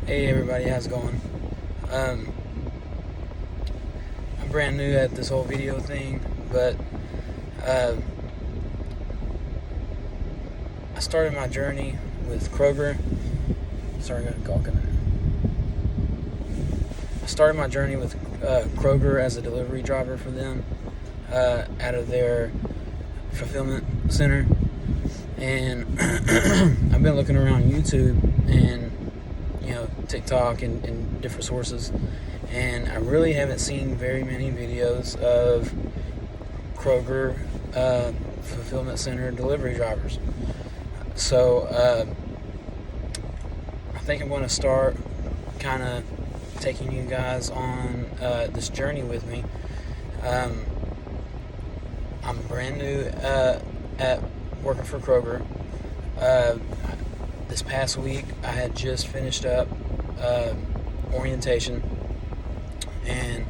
Hey everybody, how's it going? Um, I'm brand new at this whole video thing, but uh, I started my journey with Kroger. Sorry, I got a call coming in. I started my journey with Kroger as a delivery driver for them out of their fulfillment center, and I've been looking around YouTube and TikTok and different sources, and I really haven't seen very many videos of Kroger fulfillment center delivery drivers. So I think I'm going to start kind of taking you guys on this journey with me. I'm brand new at working for Kroger. This past week, I had just finished up orientation, and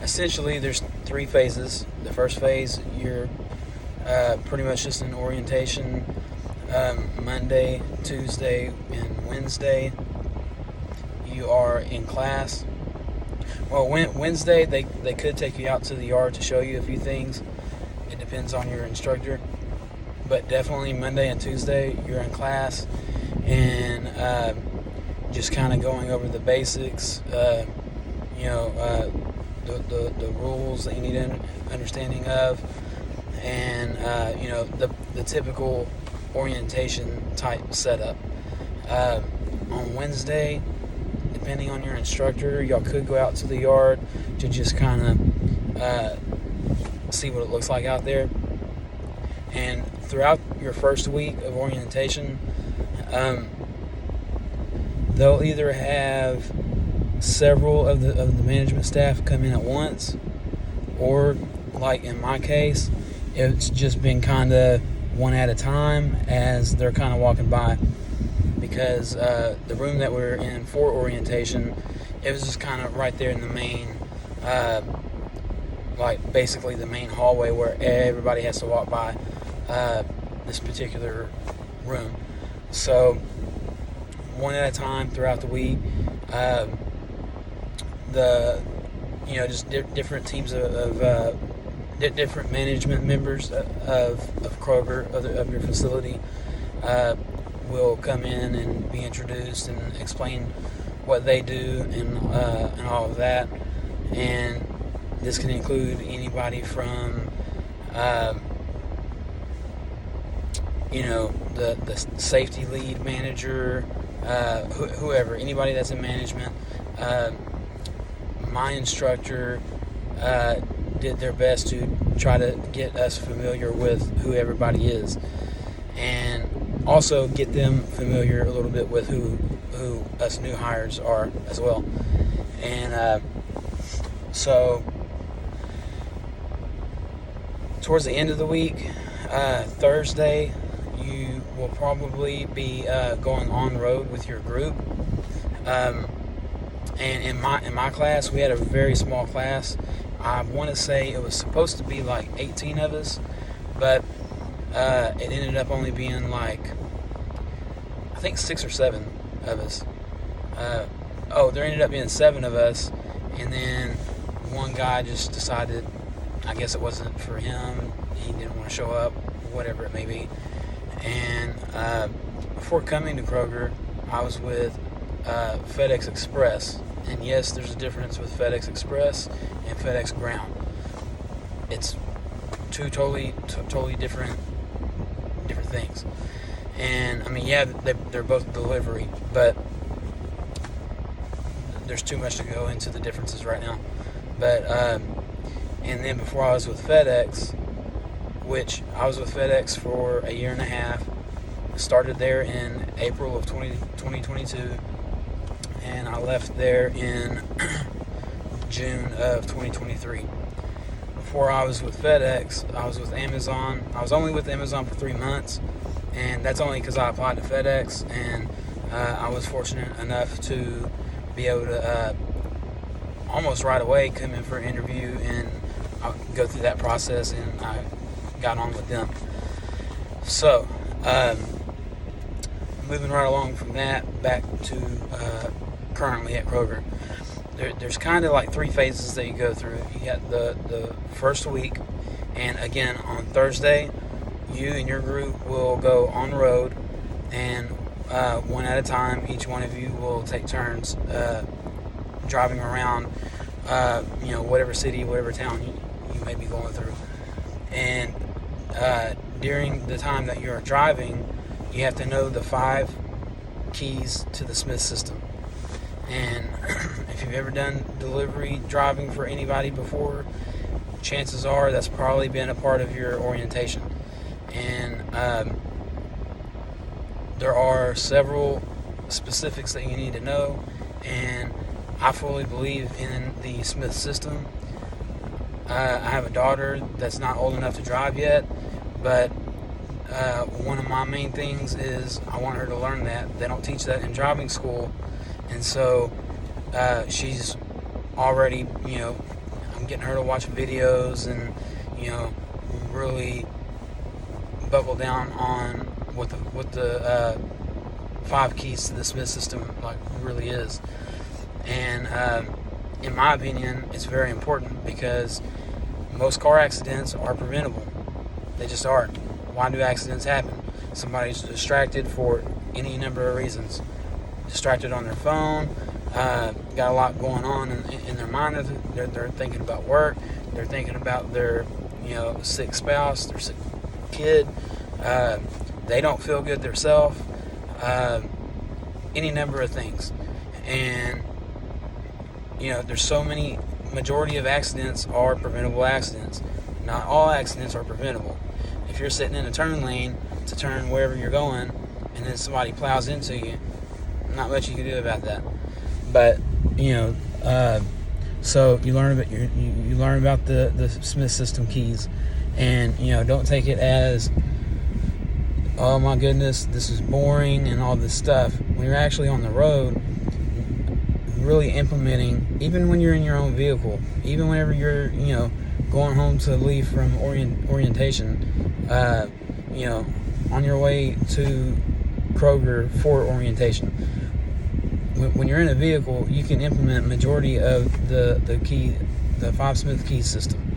essentially there's 3 phases. The first phase, you're pretty much just in orientation. Monday, Tuesday, and Wednesday, you are in class. Well, Wednesday, they could take you out to the yard to show you a few things. It depends on your instructor. But definitely Monday and Tuesday, you're in class, and just kind of going over the basics, the rules that you need understanding of, and the typical orientation type setup. On Wednesday, depending on your instructor, y'all could go out to the yard to just kind of see what it looks like out there. And throughout your first week of orientation, they'll either have several of the management staff come in at once, or like in my case, it's just been kind of one at a time as they're kind of walking by, because the room that we're in for orientation, it was just kind of right there in the main, basically the main hallway where everybody has to walk by this particular room. So one at a time throughout the week, different teams of different management members of Kroger, of your facility, will come in and be introduced and explain what they do and all of that. And this can include anybody from the safety lead manager, whoever, anybody that's in management. My instructor did their best to try to get us familiar with who everybody is, and also get them familiar a little bit with who us new hires are as well. And so towards the end of the week, Thursday, you will probably be going on road with your group. And in my class, we had a very small class. I want to say it was supposed to be like 18 of us, but it ended up only being like, I think 6 or 7 of us. There ended up being 7 of us, and then one guy just decided, I guess it wasn't for him, he didn't want to show up, whatever it may be. And before coming to Kroger, I was with FedEx Express. And yes, there's a difference with FedEx Express and FedEx Ground. It's 2 totally different things. And I mean, yeah, they're both delivery, but there's too much to go into the differences right now. But and then before I was with FedEx, which I was with FedEx for a year and a half, started there in April of 2022. And I left there in June of 2023. Before I was with FedEx, I was with Amazon. I was only with Amazon for 3 months, and that's only because I applied to FedEx, and I was fortunate enough to be able to almost right away come in for an interview and go through that process, and I got on with them. So moving right along from that, back to currently at Kroger. There's kind of like 3 phases that you go through. You got the first week, and again on Thursday, you and your group will go on the road, and one at a time, each one of you will take turns driving around, whatever city, whatever town you may be going through. And during the time that you're driving, you have to know the 5 keys to the Smith system. And if you've ever done delivery driving for anybody before, chances are that's probably been a part of your orientation. And there are several specifics that you need to know, and I fully believe in the Smith system. I have a daughter that's not old enough to drive yet, but one of my main things is I want her to learn that. They don't teach that in driving school, and so she's already, I'm getting her to watch videos and, really buckle down on what the 5 keys to the Smith system like really is. And in my opinion, it's very important because most car accidents are preventable. They just are. Why do accidents happen? Somebody's distracted for any number of reasons. Distracted on their phone, got a lot going on in their mind. They're thinking about work. They're thinking about their, sick spouse, their sick kid. They don't feel good themselves. Any number of things. And, there's so many, majority of accidents are preventable accidents. Not all accidents are preventable. If you're sitting in a turn lane to turn wherever you're going, and then somebody plows into you, not much you can do about that. But so you learn about you learn about the Smith system keys, and don't take it as, oh my goodness, this is boring and all this stuff. When you're actually on the road, really implementing, even when you're in your own vehicle, even whenever you're going home to leave from orientation, on your way to Kroger for orientation. When you're in a vehicle, you can implement majority of the 5 Smith key system,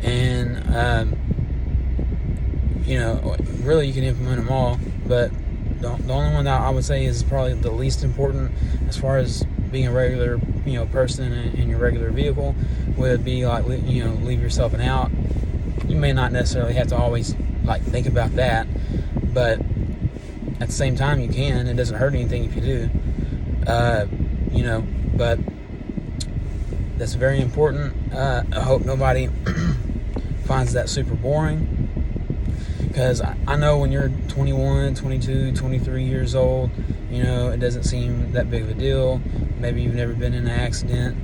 and really you can implement them all. But the only one that I would say is probably the least important, as far as being a regular person in your regular vehicle, would be like leave yourself an out. You may not necessarily have to always think about that, but at the same time you can. It doesn't hurt anything if you do. But that's very important. I hope nobody finds that super boring, because I know when you're 21, 22, 23 years old, it doesn't seem that big of a deal. Maybe you've never been in an accident,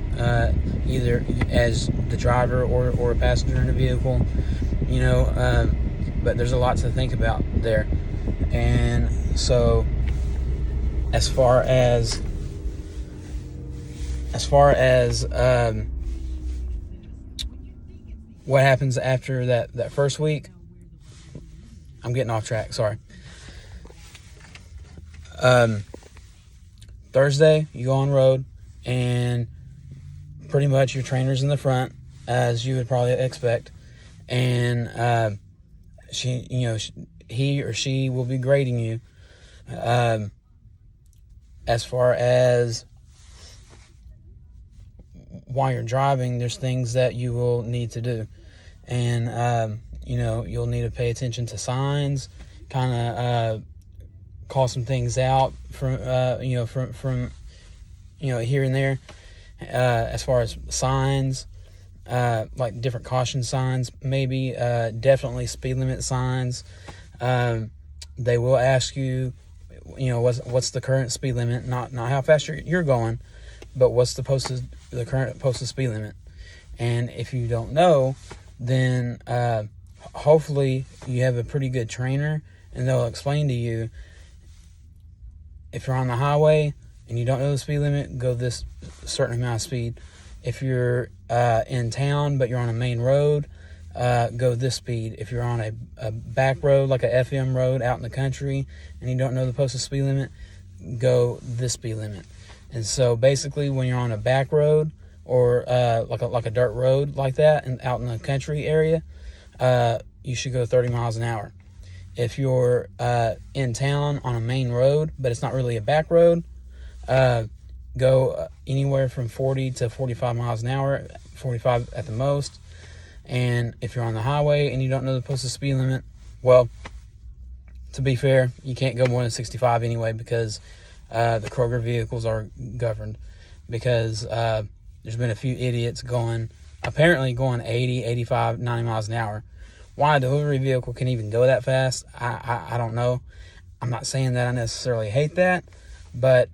either as the driver or a passenger in a vehicle, but there's a lot to think about there. And so as far as what happens after that first week, I'm getting off track, sorry. Thursday, you go on road, and pretty much your trainer's in the front, as you would probably expect, and he or she will be grading you. As far as while you're driving, there's things that you will need to do, and you'll need to pay attention to signs, kind of call some things out from here and there, as far as signs, like different caution signs, maybe definitely speed limit signs. They will ask you, what's the current speed limit, not how fast you're going, but what's the current posted speed limit. And if you don't know, then hopefully you have a pretty good trainer, and they'll explain to you, if you're on the highway and you don't know the speed limit, go this certain amount of speed. If you're in town but you're on a main road, go this speed. If you're on a back road, like a FM road out in the country, and you don't know the posted speed limit, go this speed limit. And so basically, when you're on a back road or like a dirt road like that, and out in the country area, you should go 30 miles an hour. If you're in town on a main road, but it's not really a back road, go anywhere from 40 to 45 miles an hour, 45 at the most. And if you're on the highway and you don't know the posted speed limit, well, to be fair, you can't go more than 65 anyway, because the Kroger vehicles are governed. Because there's been a few idiots apparently going 80, 85, 90 miles an hour. Why a delivery vehicle can even go that fast, I don't know. I'm not saying that I necessarily hate that, but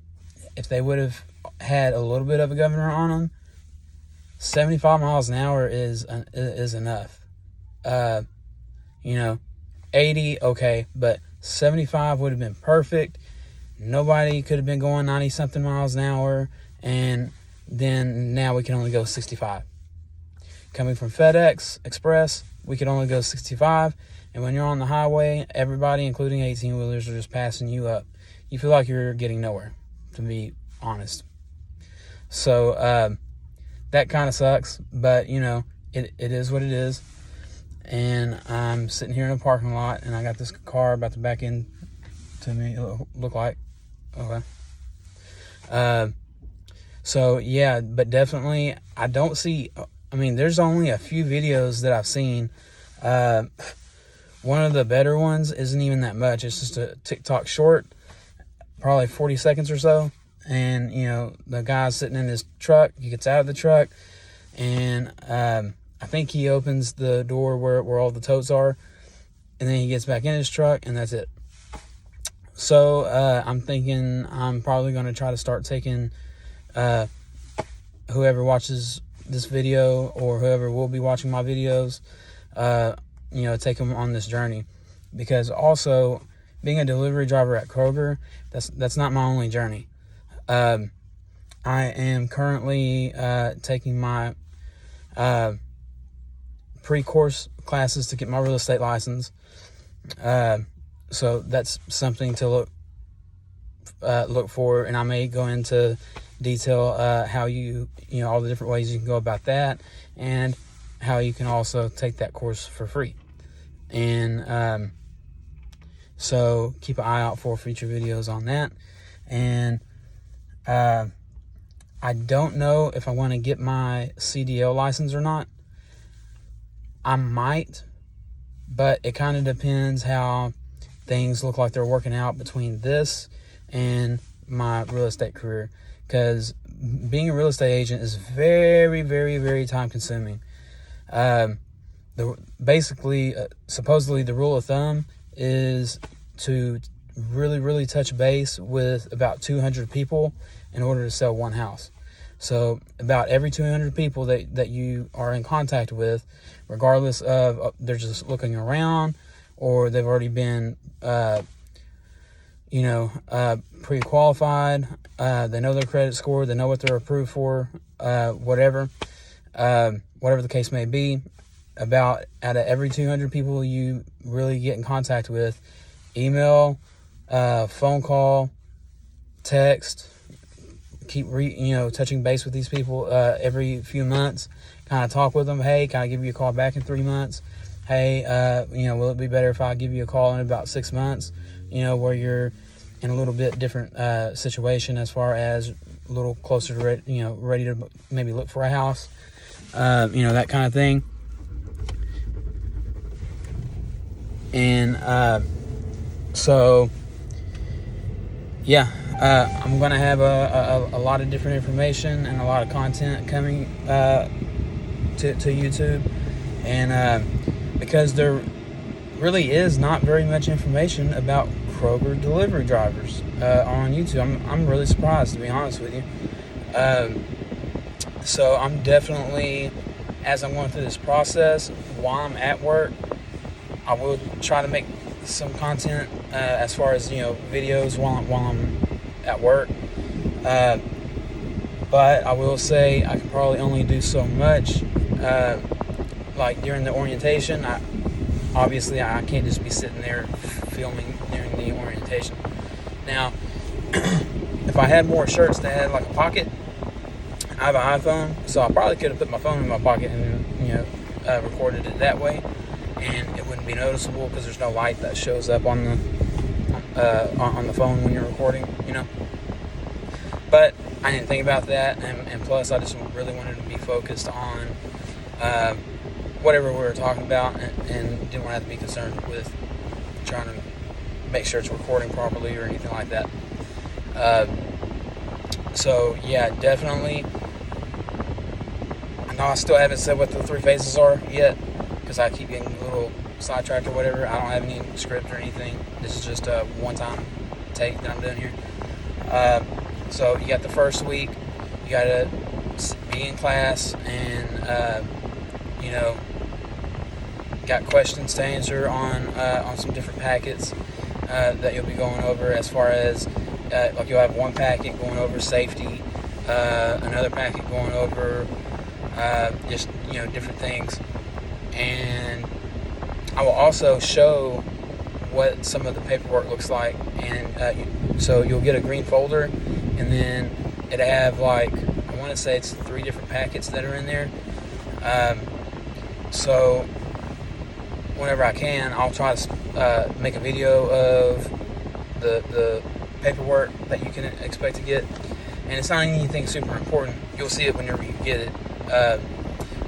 if they would have had a little bit of a governor on them, 75 miles an hour is enough. 80, okay, but 75 would have been perfect. Nobody could have been going 90-something miles an hour, and then now we can only go 65. Coming from FedEx Express, we could only go 65, and when you're on the highway, everybody, including 18-wheelers, are just passing you up. You feel like you're getting nowhere, to be honest. So that kind of sucks, but it is what it is. And I'm sitting here in a parking lot, and I got this car about to back in to me, look like. Okay. So yeah, but definitely I don't see, there's only a few videos that I've seen. One of the better ones isn't even that much. It's just a TikTok short, probably 40 seconds or so. And, the guy's sitting in his truck. He gets out of the truck, and I think he opens the door where all the totes are, and then he gets back in his truck, and that's it. So I'm thinking I'm probably going to try to start taking whoever watches this video, or whoever will be watching my videos, take them on this journey. Because also, being a delivery driver at Kroger, that's not my only journey. I am currently taking my pre-course classes to get my real estate license. So that's something to look for, and I may go into detail how all the different ways you can go about that, and how you can also take that course for free. And so keep an eye out for future videos on that. And I don't know if I want to get my CDL license or not. I might, but it kind of depends how things look like they're working out between this and my real estate career. Because being a real estate agent is very, very, very time consuming. Supposedly the rule of thumb is to really, really touch base with about 200 people in order to sell one house. So about every 200 people that you are in contact with, regardless of they're just looking around, or they've already been, pre-qualified, they know their credit score, they know what they're approved for, whatever the case may be, out of every 200 people you really get in contact with, email, phone call, text, keep touching base with these people every few months, kind of talk with them. Hey, can I give you a call back in 3 months? Hey, will it be better if I give you a call in about 6 months, where you're in a little bit different situation, as far as a little closer to ready to maybe look for a house, that kind of thing. And so yeah, I'm going to have a lot of different information and a lot of content coming to YouTube. And because there really is not very much information about Kroger delivery drivers on YouTube. I'm really surprised, to be honest with you. So I'm definitely, as I'm going through this process, while I'm at work, I will try to make some content as far as videos while I'm at work. But I will say I can probably only do so much. Like during the orientation, obviously I can't just be sitting there filming during the orientation. Now, if I had more shirts that had like a pocket, I have an iPhone, so I probably could have put my phone in my pocket and recorded it that way, and it wouldn't be noticeable because there's no light that shows up on the phone when you're recording, But I didn't think about that, and plus I just really wanted to be focused on whatever we were talking about, and didn't want to have to be concerned with trying to make sure it's recording properly or anything like that. So yeah, definitely. I know I still haven't said what the 3 phases are yet because I keep getting a little sidetracked or whatever. I don't have any script or anything. This is just a one-time take that I'm doing here. So you got the first week. You got to be in class and got questions to answer on some different packets that you'll be going over, as far as like you'll have one packet going over safety, another packet going over just different things, and I will also show what some of the paperwork looks like, and so you'll get a green folder, and then it'll have, like, I want to say it's 3 different packets that are in there. So whenever I can, I'll try to make a video of the paperwork that you can expect to get, and it's not anything super important. You'll see it whenever you get it,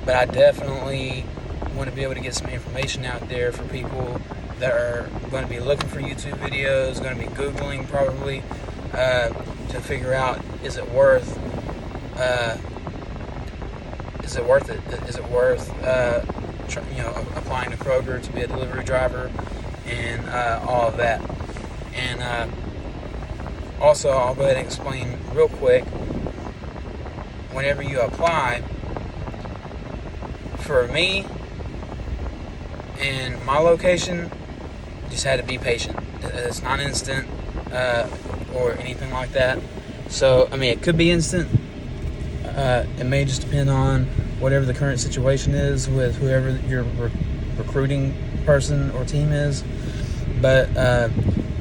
but I definitely want to be able to get some information out there for people that are going to be looking for YouTube videos, going to be Googling probably, to figure out, is it worth it? Is it worth applying to Kroger to be a delivery driver, and all of that. And also, I'll go ahead and explain real quick, whenever you apply, for me and my location, just had to be patient. It's not instant or anything like that. So, I mean, it could be instant. It may just depend on whatever the current situation is with whoever your recruiting person or team is. But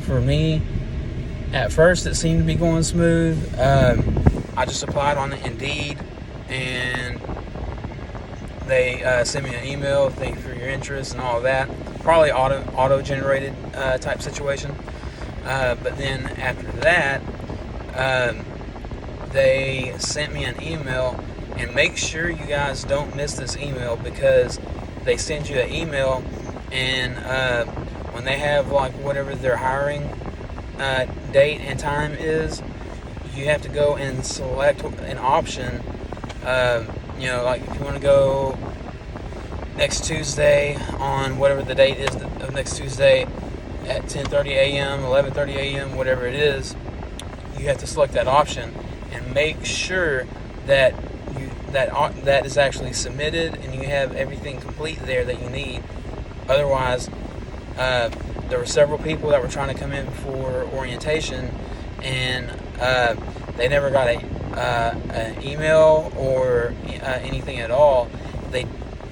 for me, at first it seemed to be going smooth. I just applied on Indeed, and they sent me an email, thank you for your interest and all of that. Probably auto-generated type situation. But then after that, they sent me an email, and make sure you guys don't miss this email, because they send you an email, and when they have, like, whatever their hiring date and time is, you have to go and select an option. Like if you want to go next Tuesday on whatever the date is of next Tuesday at 10:30 a.m., 11:30 a.m., whatever it is, you have to select that option and make sure that that is actually submitted and you have everything complete there that you need. Otherwise, there were several people that were trying to come in for orientation, and they never got an email or anything at all.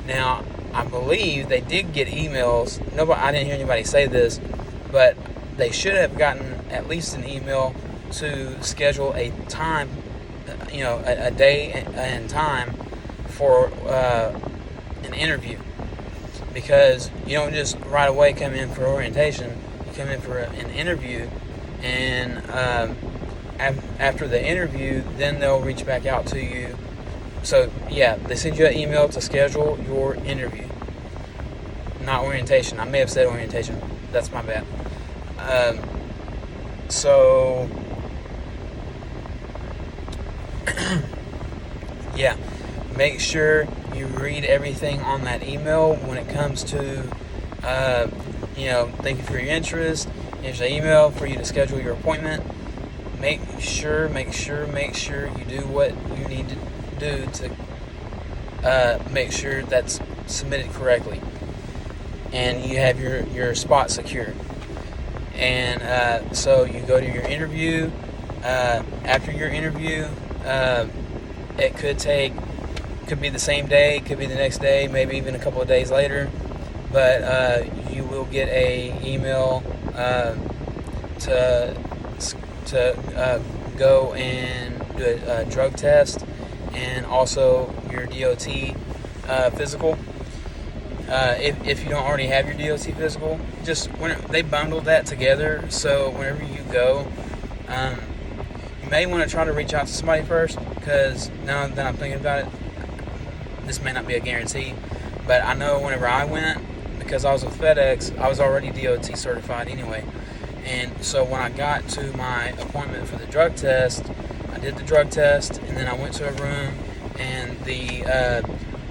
Now, I believe they did get emails. I didn't hear anybody say this, but they should have gotten at least an email to schedule a time, a day and time for an interview. Because you don't just right away come in for orientation. You come in for an interview, and after the interview, then they'll reach back out to you. So yeah, they send you an email to schedule your interview, not orientation. I may have said orientation. That's my bad. So yeah, make sure you read everything on that email when it comes to, thank you for your interest. Here's the email for you to schedule your appointment. Make sure you do what you need to do to make sure that's submitted correctly, and you have your spot secured. And so you go to your interview. After your interview, it could be the same day, could be the next day, maybe even a couple of days later, but you will get a email to to go and do a drug test and also your DOT physical. If you don't already have your DOT physical, they bundled that together. So whenever you go, you may want to try to reach out to somebody first, because now that I'm thinking about it, this may not be a guarantee. But I know whenever I went, because I was with FedEx, I was already DOT certified anyway. And so when I got to my appointment for the drug test, I did the drug test, and then I went to a room, and the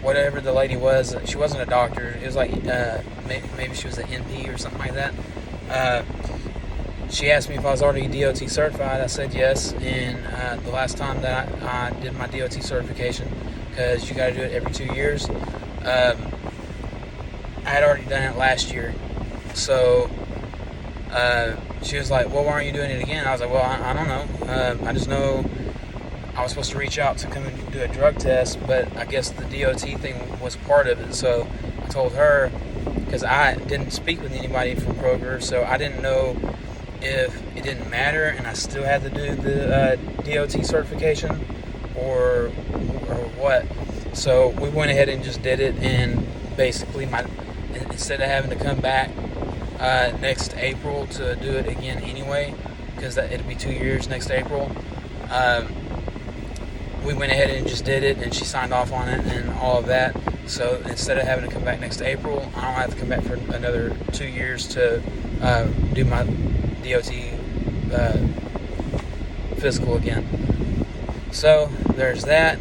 whatever the lady was, she wasn't a doctor. It was like maybe she was an NP or something like that. She asked me if I was already DOT certified. I said yes. And the last time that I did my DOT certification, because you got to do it every 2 years, I had already done it last year. So she was like, well, why aren't you doing it again? I was like, well, I don't know. I just know I was supposed to reach out to come and do a drug test, but I guess the DOT thing was part of it. So I told her, because I didn't speak with anybody from Kroger, so I didn't know if it didn't matter and I still had to do the DOT certification or what. So we went ahead and just did it, and basically instead of having to come back next April to do it again anyway, because it'll be 2 years next April, we went ahead and just did it, and she signed off on it and all of that. So instead of having to come back next April, I don't have to come back for another 2 years to do my DOT physical again. So there's that.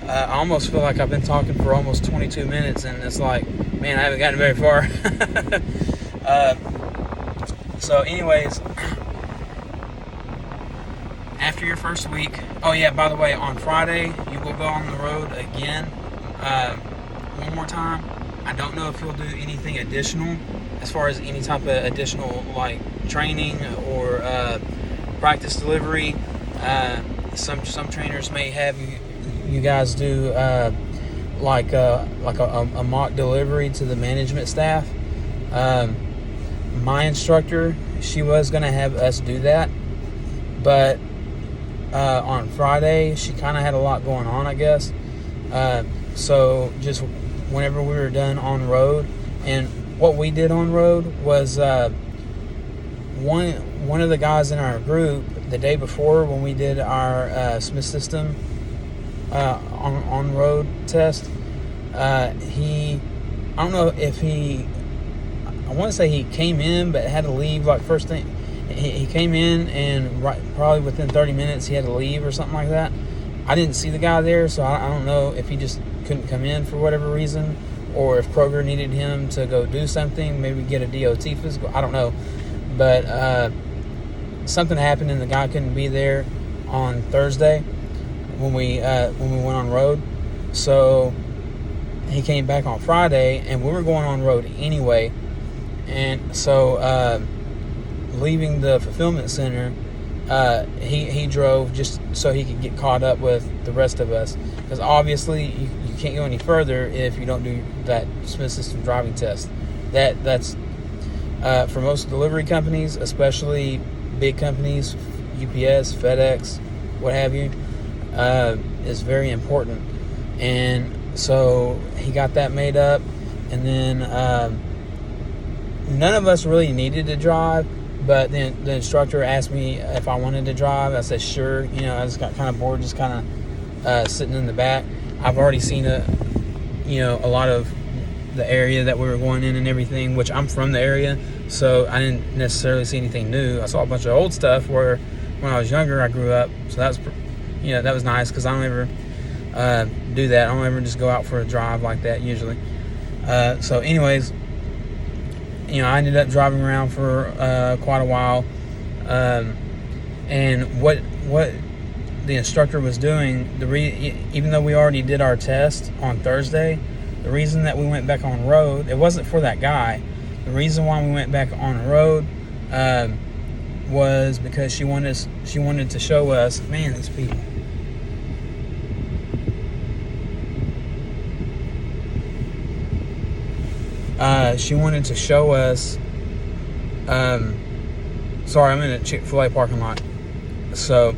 I almost feel like I've been talking for almost 22 minutes, and it's like, man, I haven't gotten very far. So anyways, after your first week, oh yeah, by the way, on Friday, you will go on the road again, one more time. I don't know if you'll do anything additional, as far as any type of additional, like, training or practice delivery. Some trainers may have you guys do like a mock delivery to the management staff. My instructor, she was going to have us do that, but on Friday, she kind of had a lot going on, I guess. So just whenever we were done on road, and what we did on road was one of the guys in our group, the day before when we did our Smith System on road test, I don't know if I want to say he came in but had to leave like first thing. He came in, and probably within 30 minutes he had to leave or something like that. I didn't see the guy there, so I don't know if he just couldn't come in for whatever reason, or if Kroger needed him to go do something, maybe get a DOT physical. I don't know. But something happened, and the guy couldn't be there on Thursday when we went on road. So he came back on Friday, and we were going on road anyway. And so leaving the fulfillment center, he drove just so he could get caught up with the rest of us, because obviously you can't go any further if you don't do that Smith System driving test. That's for most delivery companies, especially big companies, UPS, FedEx, what have you, is very important. And so he got that made up, and then none of us really needed to drive. But then the instructor asked me if I wanted to drive. I said sure. I just got kind of bored, just kind of sitting in the back. I've already seen a lot of the area that we were going in and everything, which I'm from the area, so I didn't necessarily see anything new. I saw a bunch of old stuff where when I was younger I grew up, so that was that was nice, because I don't ever do that. I don't ever just go out for a drive like that usually. So anyways, I ended up driving around for quite a while, and what the instructor was doing, even though we already did our test on Thursday, the reason that we went back on road, it wasn't for that guy. The reason why we went back on road was because she wanted to show us, man, these people. She wanted to show us. Sorry, I'm in a Chick-fil-A parking lot. So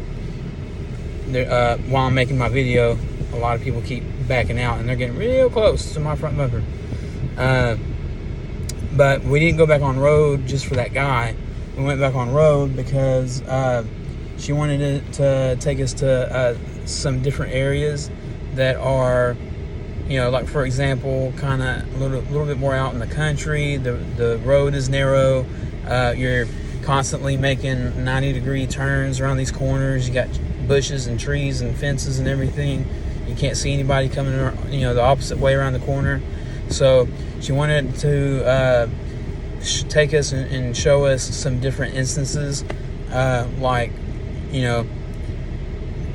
while I'm making my video, a lot of people keep backing out, and they're getting real close to my front bumper. But we didn't go back on road just for that guy. We went back on road because she wanted to take us to some different areas that are, like, for example, kind of a little bit more out in the country. The road is narrow. You're constantly making 90-degree turns around these corners. You got bushes and trees and fences and everything. You can't see anybody coming, the opposite way around the corner. So she wanted to take us and show us some different instances, like,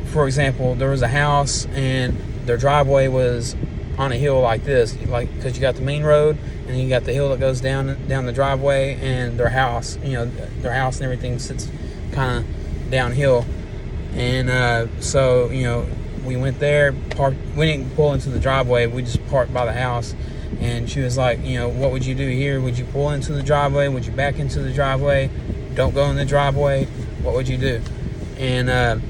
for example, there was a house and their driveway was on a hill like this, like, because you got the main road and then you got the hill that goes down the driveway, and their house and everything sits kind of downhill. And so we went there, parked. We didn't pull into the driveway, we just parked by the house. And she was like, what would you do here? Would you pull into the driveway? Would you back into the driveway? Don't go in the driveway? What would you do? And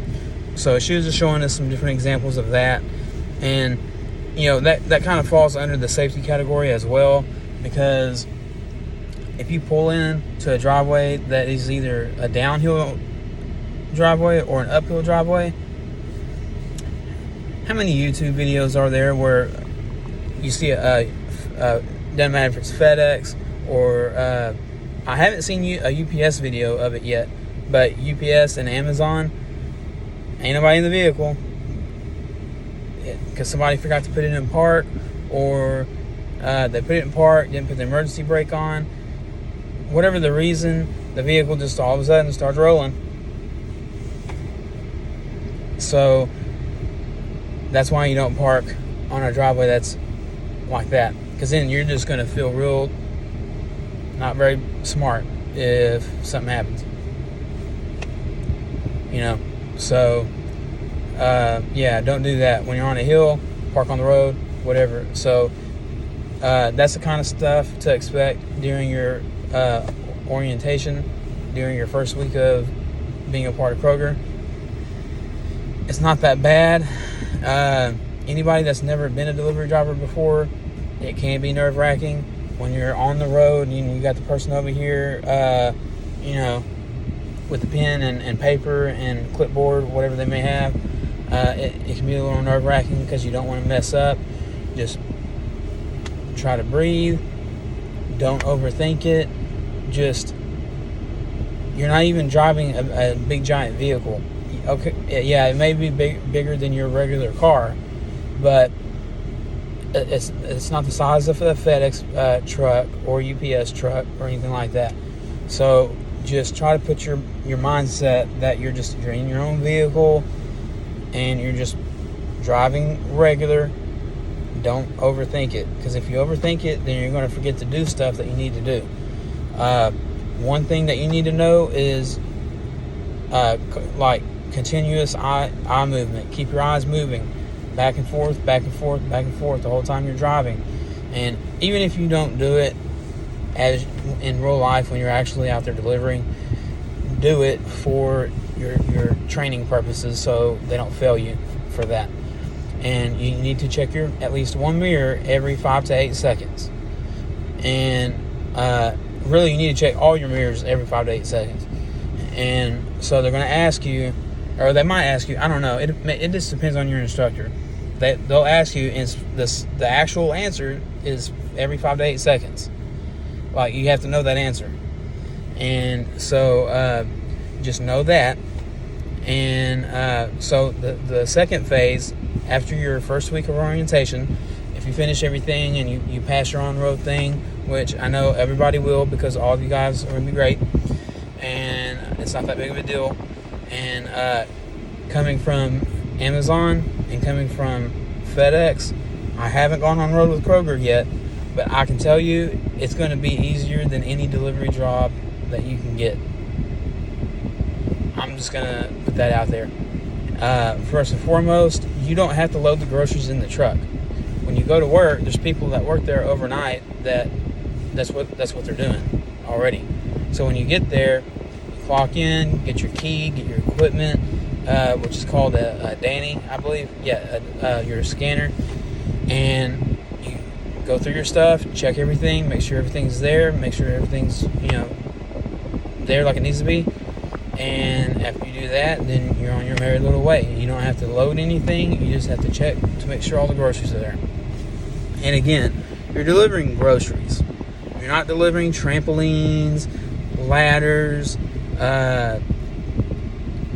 so she was just showing us some different examples of that. And that kind of falls under the safety category as well, because if you pull in to a driveway that is either a downhill driveway or an uphill driveway, how many YouTube videos are there where you see doesn't matter if it's FedEx or I haven't seen a UPS video of it yet, but UPS and Amazon, ain't nobody in the vehicle because somebody forgot to put it in park, or they put it in park, didn't put the emergency brake on. Whatever the reason, the vehicle just all of a sudden starts rolling. So that's why you don't park on a driveway that's like that, because then you're just going to feel real not very smart if something happens. So don't do that. When you're on a hill, park on the road, whatever. So that's the kind of stuff to expect during your orientation, during your first week of being a part of Kroger. It's not that bad. Anybody that's never been a delivery driver before, it can be nerve-wracking when you're on the road and you got the person over here, with the pen and paper and clipboard, whatever they may have. It can be a little nerve-wracking because you don't want to mess up. Just try to breathe. Don't overthink it. You're not even driving a big giant vehicle. Okay, yeah, it may be bigger than your regular car, but it's not the size of a FedEx truck or UPS truck or anything like that. So just try to put your mindset that you're in your own vehicle and you're just driving regular. Don't overthink it, because if you overthink it, then you're going to forget to do stuff that you need to do. One thing that you need to know is like continuous eye movement. Keep your eyes moving back and forth, back and forth, back and forth the whole time you're driving. And even if you don't do it as in real life when you're actually out there delivering, do it for your training purposes so they don't fail you for that. And you need to check at least one mirror every 5 to 8 seconds. And really you need to check all your mirrors every 5 to 8 seconds. And so they're going to ask you, or they might ask you, I don't know, it just depends on your instructor. They'll ask you, and the actual answer is every 5 to 8 seconds. Like, you have to know that answer. And so just know that. And so the second phase, after your first week of orientation, if you finish everything and you pass your on-road thing, which I know everybody will because all of you guys are going to be great, and it's not that big of a deal. And coming from Amazon and coming from FedEx, I haven't gone on road with Kroger yet, but I can tell you it's going to be easier than any delivery job that you can get. I'm just going to put that out there. First and foremost, you don't have to load the groceries in the truck. When you go to work, there's people that work there overnight that's what they're doing already. So when you get there, you clock in, get your key, get your equipment, which is called a Danny, I believe. Yeah, your scanner. And you go through your stuff, check everything, make sure everything's there, make sure everything's, there like it needs to be. And after you do that, then you're on your merry little way. You don't have to load anything. You just have to check to make sure all the groceries are there. And again, you're delivering groceries. You're not delivering trampolines, ladders,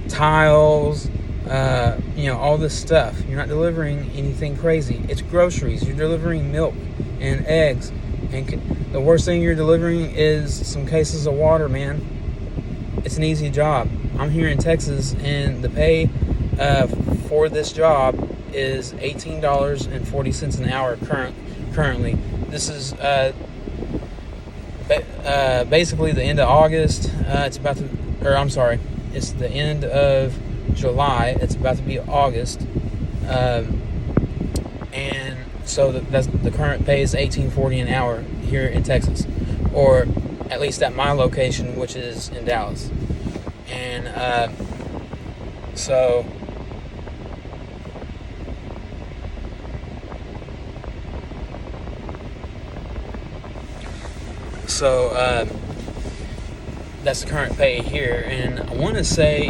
tiles, all this stuff. You're not delivering anything crazy. It's groceries. You're delivering milk and eggs. And the worst thing you're delivering is some cases of water, man. It's an easy job. I'm here in Texas, and the pay for this job is $18.40 an hour currently. This is basically the end of August. It's the end of July. It's about to be August, and so that's the current pay is $18.40 an hour here in Texas, or at least at my location, which is in Dallas. And so that's the current pay here. And I want to say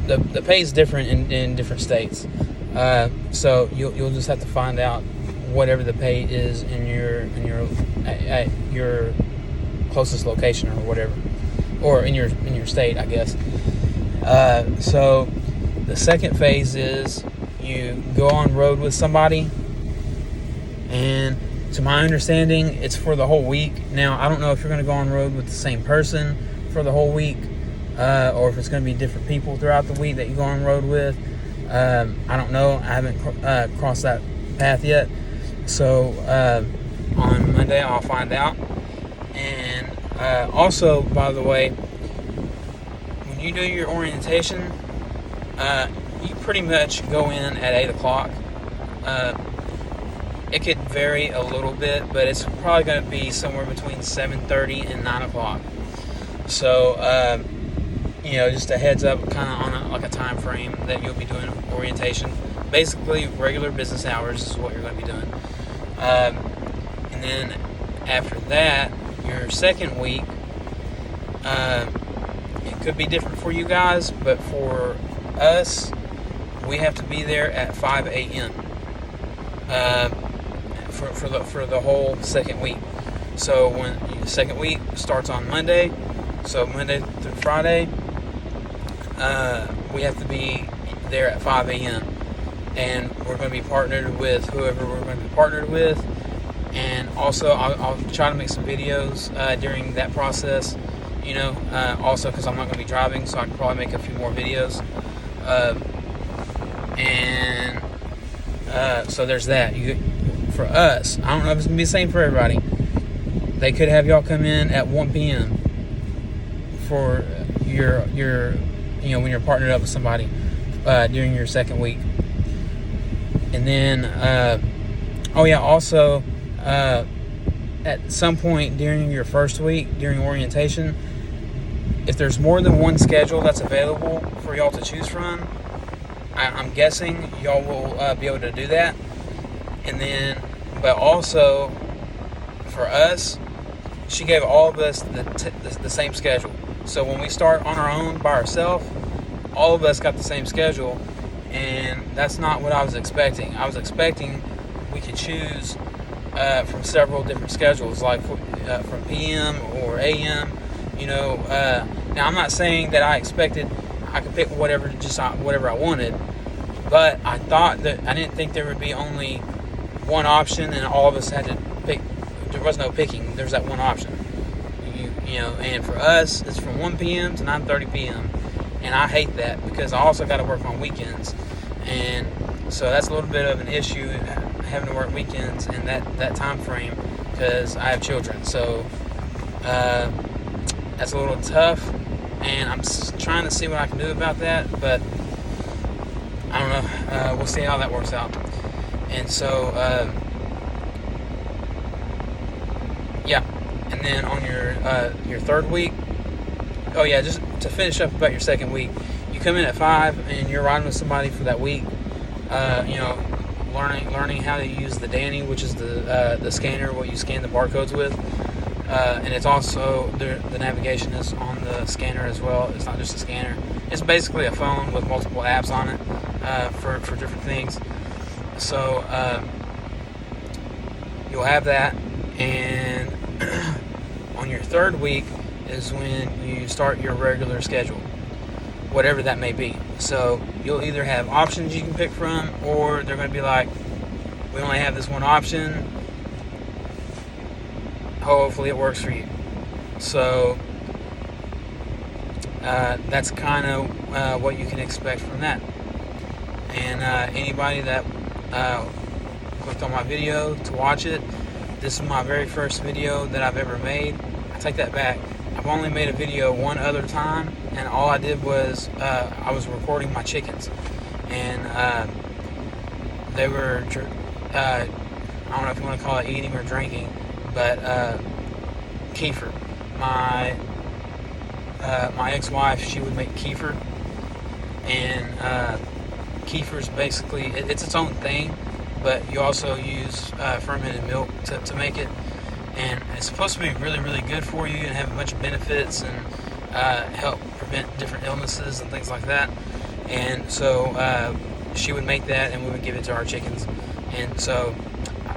the pay is different in different states. So you'll just have to find out whatever the pay is in at your closest location or whatever, or in your state, I guess. So the second phase is you go on road with somebody, and to my understanding, it's for the whole week. Now, I don't know if you're going to go on road with the same person for the whole week, or if it's going to be different people throughout the week that you go on road with. I don't know. I haven't crossed that path yet. So on Monday, I'll find out. And also, by the way, when you do your orientation, you pretty much go in at 8 o'clock. It could vary a little bit, but it's probably going to be somewhere between 7:30 and 9 o'clock. So, just a heads up, kind of on a time frame that you'll be doing orientation. Basically, regular business hours is what you're going to be doing. And then after that, your second week, it could be different for you guys, but for us, we have to be there at 5 a.m. For the whole second week. So when the second week starts on Monday, so Monday through Friday, we have to be there at 5 a.m. And we're going to be partnered with whoever we're going to be partnered with. And also, I'll try to make some videos during that process, also because I'm not going to be driving, so I can probably make a few more videos. So there's that. For us, I don't know if it's going to be the same for everybody. They could have y'all come in at 1 p.m. for your when you're partnered up with somebody during your second week. And then, also, at some point during your first week, during orientation, if there's more than one schedule that's available for y'all to choose from, I'm guessing y'all will be able to do that. And then, but also, for us, she gave all of us the same schedule. So when we start on our own by ourselves, all of us got the same schedule. And that's not what I was expecting. I was expecting we could choose from several different schedules, like from PM or AM. Now I'm not saying that I expected I could pick whatever I wanted, but I didn't think there would be only one option and all of us had to pick. There was no picking. There's that one option. And for us, it's from 1 p.m. to 9:30 p.m. And I hate that because I also got to work on weekends. And so that's a little bit of an issue, having to work weekends in that time frame because I have children. So that's a little tough. And I'm trying to see what I can do about that. But I don't know. We'll see how that works out. And so, Yeah, and then on your third week, oh yeah, just to finish up about your second week, you come in at 5 and you're riding with somebody for that week. You know, learning how to use the Danny, which is the scanner, what you scan the barcodes with. And it's also the navigation is on the scanner as well. It's not just a scanner. It's basically a phone with multiple apps on it for different things. So you'll have that, and on your third week is when you start your regular schedule, whatever that may be. So you'll either have options you can pick from, or they're going to be like, we only have this one option. Hopefully it works for you. So that's kind of what you can expect from that. And anybody that clicked on my video to watch it, this is my very first video that I've ever made. I take that back. I've only made a video one other time, and all I did was I was recording my chickens, and they were I don't know if you want to call it eating or drinking, but kefir. My ex-wife, she would make kefir, and kefir is basically it's its own thing, but you also use fermented milk to make it, and it's supposed to be really, really good for you and have a bunch of benefits and help prevent different illnesses and things like that. And so she would make that, and we would give it to our chickens. And so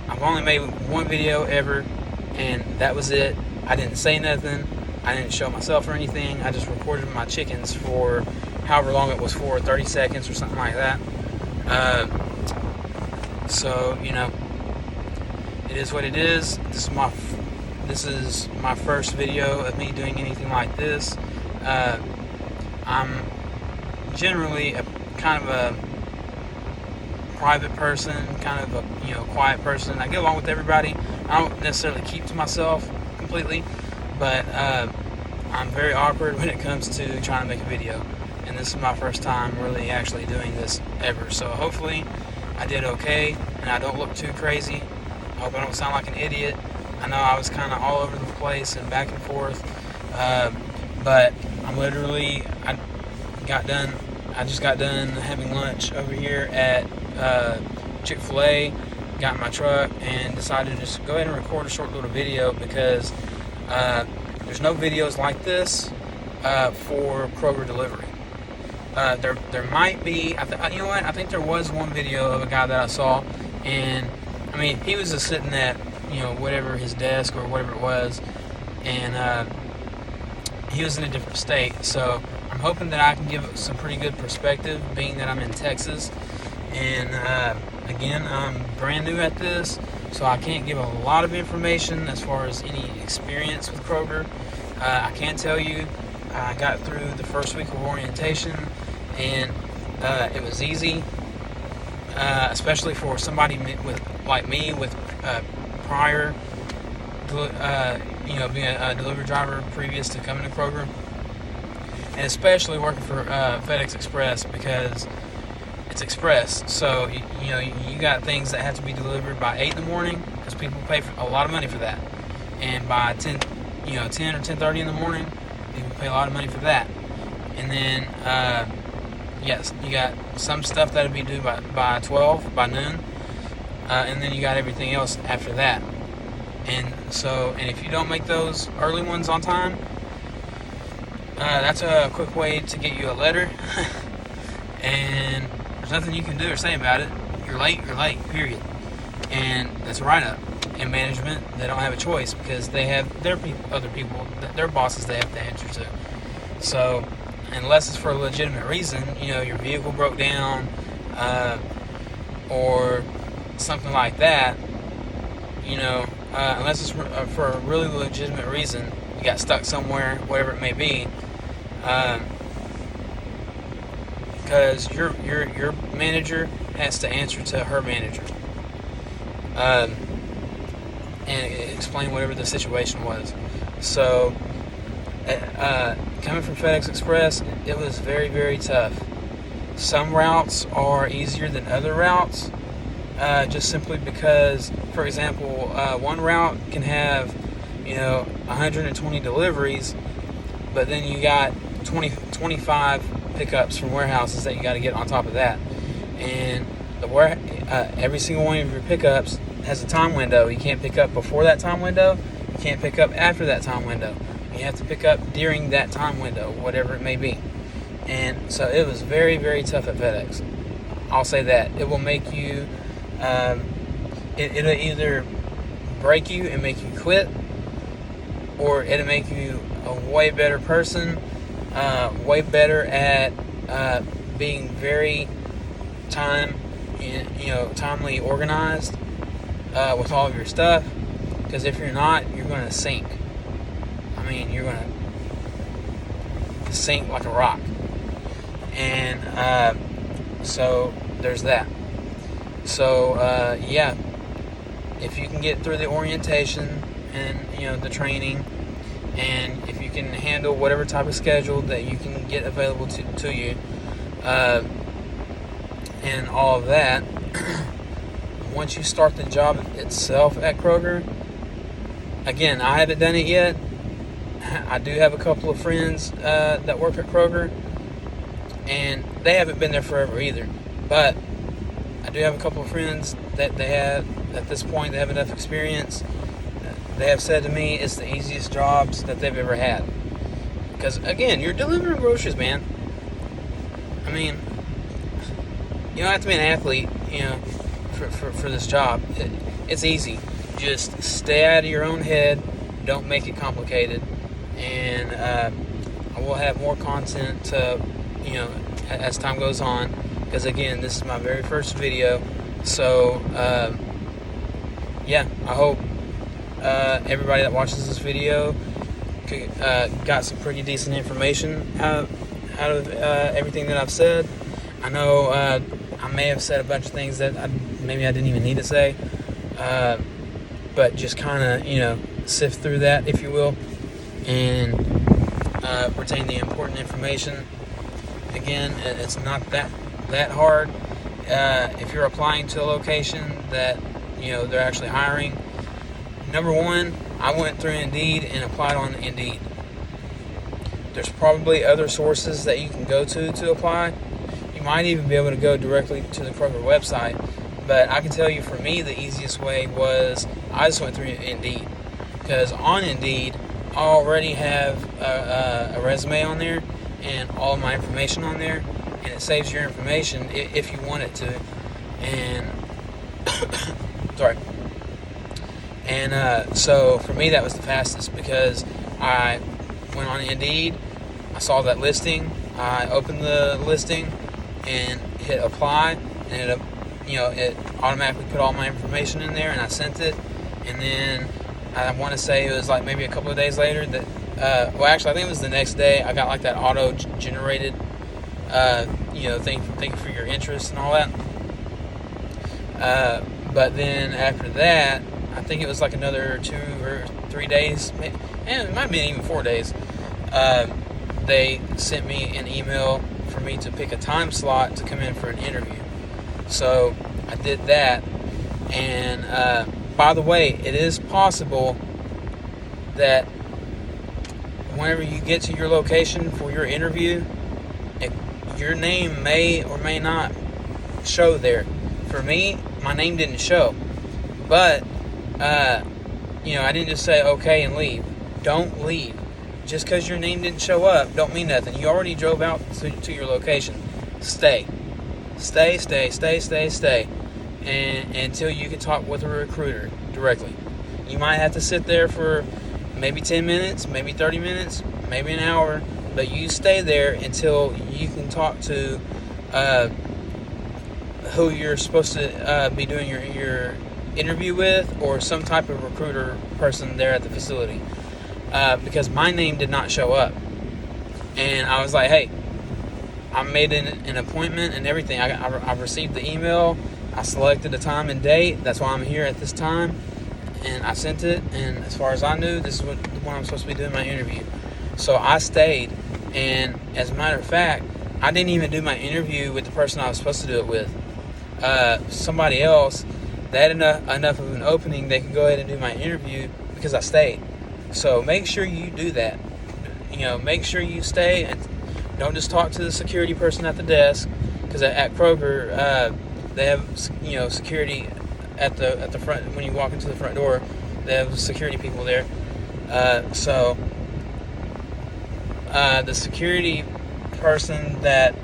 I've only made one video ever, and that was it. I didn't say nothing. I didn't show myself or anything. I just recorded my chickens for however long it was for, 30 seconds or something like that. So, you know, it is what it is. This is my first video of me doing anything like this. I'm generally kind of a private person, kind of a quiet person. I get along with everybody. I don't necessarily keep to myself completely, but I'm very awkward when it comes to trying to make a video, and this is my first time really actually doing this ever. So hopefully I did okay, and I don't look too crazy. I hope I don't sound like an idiot. I know I was kind of all over the place and back and forth, but I just got done having lunch over here at Chick-fil-A, got in my truck, and decided to just go ahead and record a short little video because there's no videos like this for Kroger delivery. There might be, you know what, I think there was one video of a guy that I saw, and I mean, he was just sitting at, whatever his desk or whatever it was, and he was in a different state. So I'm hoping that I can give some pretty good perspective, being that I'm in Texas, and again, I'm brand new at this, so I can't give a lot of information as far as any experience with Kroger. I can tell you I got through the first week of orientation, and it was easy, especially for somebody like me with prior, being a delivery driver previous to coming to Kroger, and especially working for FedEx Express, because it's express. So you got things that have to be delivered by 8 in the morning, because people pay a lot of money for that, and by 10 or 10:30 in the morning, people pay a lot of money for that. And then yes, you got some stuff that'll be due by 12, by noon, and then you got everything else after that. And if you don't make those early ones on time, that's a quick way to get you a letter, and there's nothing you can do or say about it. You're late, period. And that's a write-up. And management, they don't have a choice, because they have their their bosses they have to answer to. So unless it's for a legitimate reason, your vehicle broke down, or something like that, unless it's for a really legitimate reason, you got stuck somewhere, whatever it may be, because your manager has to answer to her manager, and explain whatever the situation was. So coming from FedEx Express, it was very, very tough. Some routes are easier than other routes, just simply because, for example, one route can have 120 deliveries, but then you got 25 pickups from warehouses that you got to get on top of that. And every single one of your pickups has a time window. You can't pick up before that time window. You can't pick up after that time window. You have to pick up during that time window, whatever it may be. And so it was very, very tough at FedEx. I'll say that. It will make you, it'll either break you and make you quit, or it'll make you a way better person, way better at being very timely organized with all of your stuff. Because if you're not, you're going to sink. I mean, you're going to sink like a rock. And so there's that. So yeah, if you can get through the orientation and the training, and if you can handle whatever type of schedule that you can get available to you, and all of that, once you start the job itself at Kroger, again, I haven't done it yet. I do have a couple of friends that work at Kroger, and they haven't been there forever either. But I do have a couple of friends that they have, at this point, they have enough experience. They have said to me it's the easiest jobs that they've ever had. Because, again, you're delivering groceries, man. I mean, you don't have to be an athlete, for this job. It's easy. Just stay out of your own head. Don't make it complicated. And I will have more content to, as time goes on. Because, again, this is my very first video. So, yeah, I hope everybody that watches this video got some pretty decent information out of everything that I've said. I know I may have said a bunch of things that maybe I didn't even need to say, but just kind of sift through that, if you will, and retain the important information. Again, it's not that hard. If you're applying to a location that they're actually hiring, number one, I went through Indeed and applied on Indeed. There's probably other sources that you can go to apply. You might even be able to go directly to the Kroger website. But I can tell you, for me, the easiest way was I just went through Indeed. Because on Indeed, I already have a resume on there and all of my information on there. And it saves your information if you want it to. And sorry. And so for me, that was the fastest, because I went on Indeed, I saw that listing, I opened the listing and hit apply, and it automatically put all my information in there, and I sent it. And then I want to say it was like maybe a couple of days later that, well, actually, I think it was the next day, I got like that auto-generated, thank you for your interest and all that. But then after that, I think it was like another 2 or 3 days, and it might be even 4 days. They sent me an email for me to pick a time slot to come in for an interview. So I did that. And by the way, it is possible that whenever you get to your location for your interview, your name may or may not show there. For me, my name didn't show. But I didn't just say okay and leave. Don't leave. Just because your name didn't show up, don't mean nothing. You already drove out to your location. Stay. Stay. And until you can talk with a recruiter directly. You might have to sit there for maybe 10 minutes, maybe 30 minutes, maybe an hour, but you stay there until you can talk to who you're supposed to be doing your interview with, or some type of recruiter person there at the facility, because my name did not show up. And I was like, hey, I made an appointment and everything. I received the email, I selected a time and date, that's why I'm here at this time, and I sent it, and as far as I knew, this is when I'm supposed to be doing my interview. So I stayed, and as a matter of fact, I didn't even do my interview with the person I was supposed to do it with. Somebody else, they had enough of an opening, they could go ahead and do my interview because I stayed. So make sure you do that. Make sure you stay and don't just talk to the security person at the desk, because at Kroger, they have security at the front. When you walk into the front door, they have security people there. So the security person that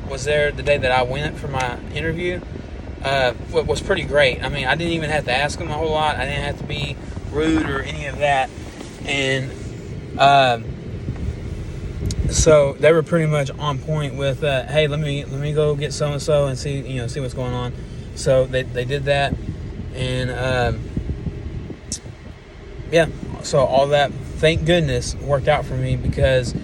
was there the day that I went for my interview was pretty great. I mean, I didn't even have to ask him a whole lot. I didn't have to be rude or any of that. And so they were pretty much on point with, hey, let me go get so and so and see what's going on. So they did that, and yeah. So all that, thank goodness, worked out for me, because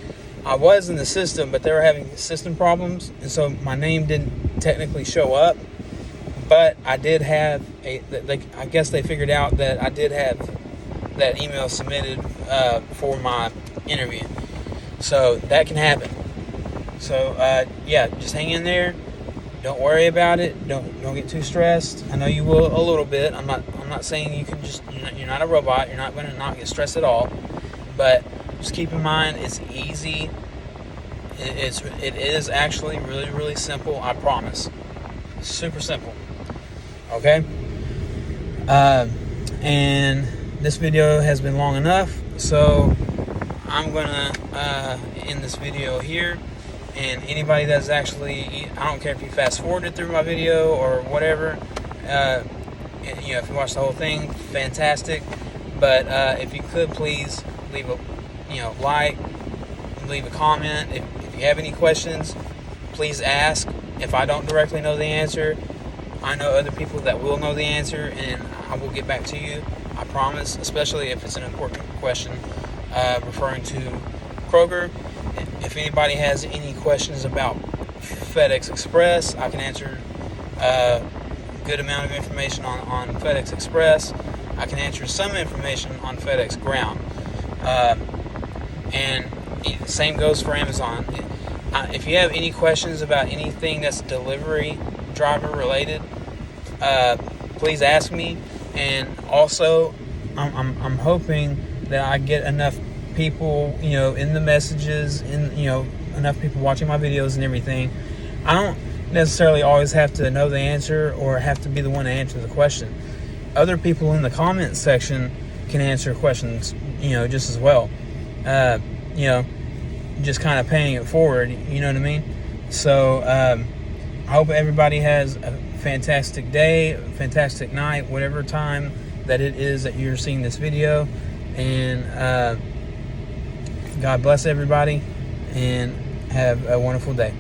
I was in the system, but they were having system problems, and so my name didn't technically show up. But I did have I guess they figured out that I did have that email submitted for my interview. So that can happen. So yeah, just hang in there. Don't worry about it. Don't get too stressed. I know you will a little bit. I'm not saying you can just. You're not a robot. You're not going to not get stressed at all. But just keep in mind, it's easy. It is actually really, really simple. I promise. Super simple. Okay. And this video has been long enough, so I'm gonna end this video here. And anybody that's actually, I don't care if you fast forwarded through my video or whatever, if you watch the whole thing, fantastic. But if you could please leave a like, leave a comment. If you have any questions, please ask. If I don't directly know the answer, I know other people that will know the answer, and I will get back to you. I promise, especially if it's an important question referring to Kroger. If anybody has any questions about FedEx Express, I can answer a good amount of information on FedEx Express. I can answer some information on FedEx Ground. And the same goes for Amazon. If you have any questions about anything that's delivery driver related, please ask me. And also, I'm hoping that I get enough people, in the messages, enough people watching my videos and everything. I don't necessarily always have to know the answer or have to be the one to answer the question. Other people in the comment section can answer questions, just as well. Just kind of paying it forward, you know what I mean? So, I hope everybody has a fantastic day, fantastic night, whatever time that it is that you're seeing this video. And God bless everybody, and have a wonderful day.